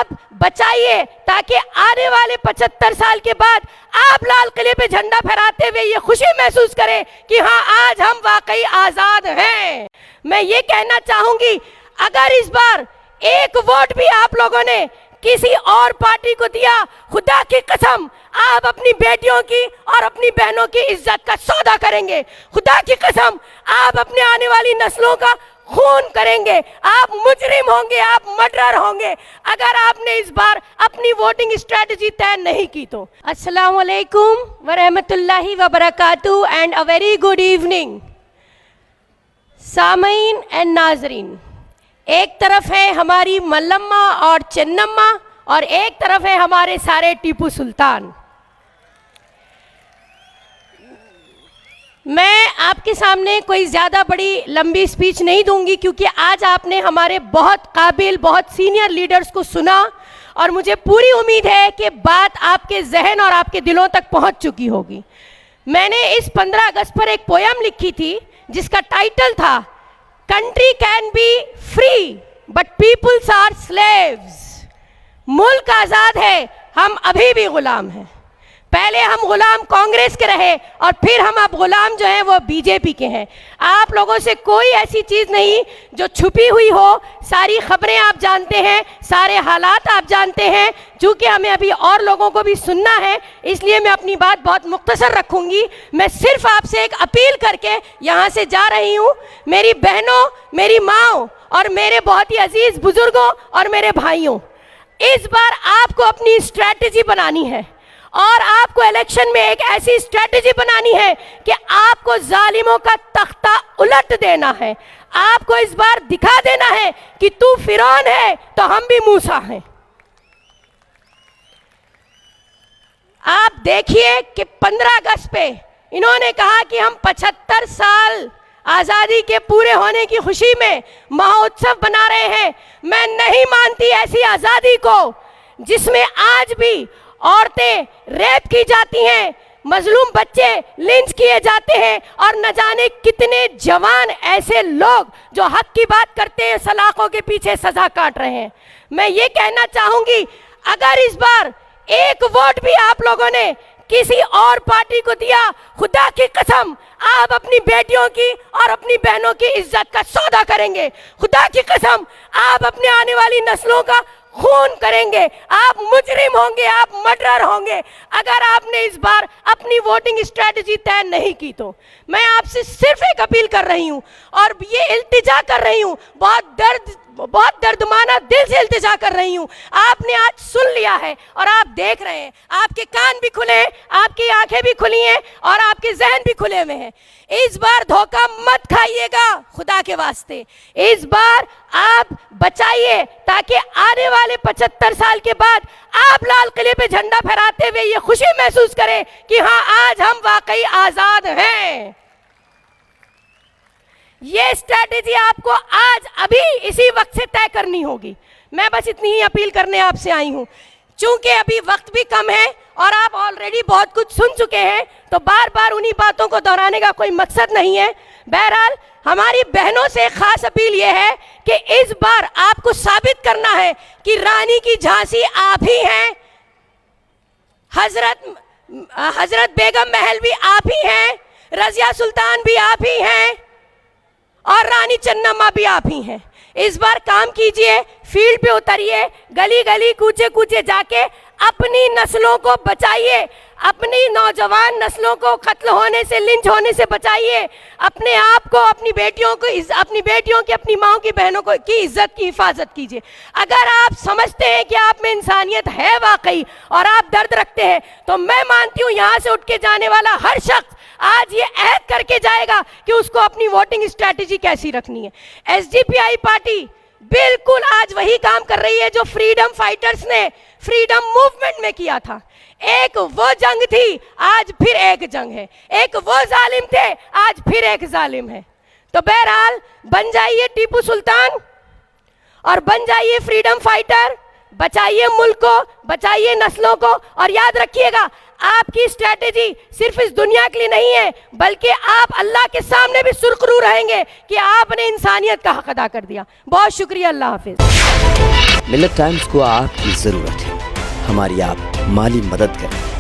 आप बचाइए ताकि आने वाले 75 साल के बाद आप लाल किले पे झंडा फहराते हुए ये खुशी महसूस करें कि हाँ, आज हम वाकई आजाद हैं। मैं ये कहना चाहूंगी, अगर इस बार एक वोट भी आप लोगों ने किसी और पार्टी को दिया, खुदा की कसम आप अपनी बेटियों की और अपनी बहनों की इज्जत का सौदा करेंगे। खुदा की कसम आप अपने आने वाली नस्लों का खून करेंगे। आप मुजरिम होंगे, आप मर्डरर होंगे अगर आपने इस बार अपनी वोटिंग स्ट्रेटजी तय नहीं की तो। अस्सलाम वालेकुम व रहमतुल्लाहि व बरकातहू and a very good evening. सामीन एंड नाजरीन, एक तरफ है हमारी मल्लम्मा और चन्नम्मा और एक तरफ है हमारे सारे टीपू सुल्तान। मैं आपके सामने कोई ज़्यादा बड़ी लंबी स्पीच नहीं दूंगी क्योंकि आज आपने हमारे बहुत काबिल, बहुत सीनियर लीडर्स को सुना और मुझे पूरी उम्मीद है कि बात आपके जहन और आपके दिलों तक पहुंच चुकी होगी। मैंने इस 15 अगस्त पर एक पोयम लिखी थी जिसका टाइटल था country can be free but peoples are slaves. मुल्क आज़ाद है, हम अभी भी गुलाम हैं। पहले हम गुलाम कांग्रेस के रहे और फिर हम अब गुलाम जो हैं वो बीजेपी के हैं। आप लोगों से कोई ऐसी चीज़ नहीं जो छुपी हुई हो, सारी खबरें आप जानते हैं, सारे हालात आप जानते हैं। चूँकि हमें अभी और लोगों को भी सुनना है इसलिए मैं अपनी बात बहुत मुख्तसर रखूँगी। मैं सिर्फ आपसे एक अपील करके यहाँ से जा रही हूँ। मेरी बहनों, मेरी माँओं और मेरे बहुत ही अजीज़ बुज़ुर्गों और मेरे भाइयों, इस बार आपको अपनी स्ट्रैटेजी बनानी है और आपको इलेक्शन में एक ऐसी स्ट्रैटेजी बनानी है कि आपको जालिमों का तख्ता उलट देना है। आपको इस बार दिखा देना है कि तू फिरौन है तो हम भी मूसा हैं। आप देखिए कि 15 अगस्त पे इन्होंने कहा कि हम 75 साल आज़ादी के पूरे होने की खुशी में महोत्सव बना रहे हैं। मैं नहीं मानती ऐसी आज़ादी को जिसमें आज भी औरतें रेप की जाती हैं, मजलूम बच्चे लिंच किए जाते हैं और न जाने कितने जवान ऐसे लोग जो हक की बात करते हैं सलाखों के पीछे सजा काट रहे हैं। मैं ये कहना चाहूंगी, अगर इस बार एक वोट भी आप लोगों ने किसी और पार्टी को दिया, खुदा की कसम आप अपनी बेटियों की और अपनी बहनों की इज्जत का सौदा करेंगे। खुदा की कसम आप अपने आने वाली नस्लों का खून करेंगे। आप मुजरिम होंगे, आप मर्डरर होंगे अगर आपने इस बार अपनी वोटिंग स्ट्रेटजी तय नहीं की तो। मैं आपसे सिर्फ एक अपील कर रही हूं और ये इल्तिजा कर रही हूं, बहुत दर्दमाना दिल से इल्तिजा कर रही हूं। आपने आज सुन लिया है और आप देख रहे हैं, आपके कान भी खुले हैं, आपकी आंखें भी खुली हैं और आपके जहन भी खुले हुए हैं। इस बार धोखा मत खाइएगा, खुदा के वास्ते इस बार आप बचाइए ताकि आने वाले 75 साल के बाद आप लाल किले पे झंडा फहराते हुए ये खुशी महसूस करें कि हाँ, आज हम वाकई आजाद हैं। ये स्ट्रैटेजी आपको आज अभी इसी वक्त से तय करनी होगी। मैं बस इतनी ही अपील करने आपसे आई हूं। चूंकि अभी वक्त भी कम है और आप ऑलरेडी बहुत कुछ सुन चुके हैं तो बार बार उन्हीं बातों को दोहराने का कोई मकसद नहीं है। बहरहाल हमारी बहनों से खास अपील यह है कि इस बार आपको साबित करना है कि रानी की झांसी आप ही हैं, हजरत बेगम महल भी आप ही हैं, रजिया सुल्तान भी आप ही हैं और रानी चन्नम्मा भी आप ही हैं। इस बार काम कीजिए, फील्ड पे उतरिए, गली गली कूचे कूचे जाके अपनी नस्लों को बचाइए, अपनी नौजवान नस्लों को कत्ल होने से, लिंच होने से बचाइए। अपने आप को, अपनी बेटियों को, अपनी बेटियों की, अपनी माँओं की, बहनों को की इज्जत की हिफाजत कीजिए। अगर आप समझते हैं कि आप में इंसानियत है वाकई और आप दर्द रखते हैं तो मैं मानती हूँ यहाँ से उठ के जाने वाला हर शख्स आज ये अहद करके जाएगा कि उसको अपनी वोटिंग स्ट्रैटेजी कैसी रखनी है। एसडीपीआई पार्टी बिल्कुल आज वही काम कर रही है जो फ्रीडम फाइटर्स ने फ्रीडम मूवमेंट में किया था। एक वो जंग थी, आज फिर एक जंग है। एक वो जालिम थे, आज फिर एक जालिम है। तो बहरहाल बन जाइए टीपू सुल्तान और बन जाइए फ्रीडम फाइटर, बचाइए मुल्क को, बचाइए नस्लों को और याद रखिएगा आपकी स्ट्रैटेजी सिर्फ इस दुनिया के लिए नहीं है, बल्कि आप अल्लाह के सामने भी सुरखरू रहेंगे कि आपने इंसानियत का हक अदा कर दिया। बहुत शुक्रिया, अल्लाह हाफिज। मिल्लत टाइम्स को आपकी ज़रूरत है, हमारी आप माली मदद करें।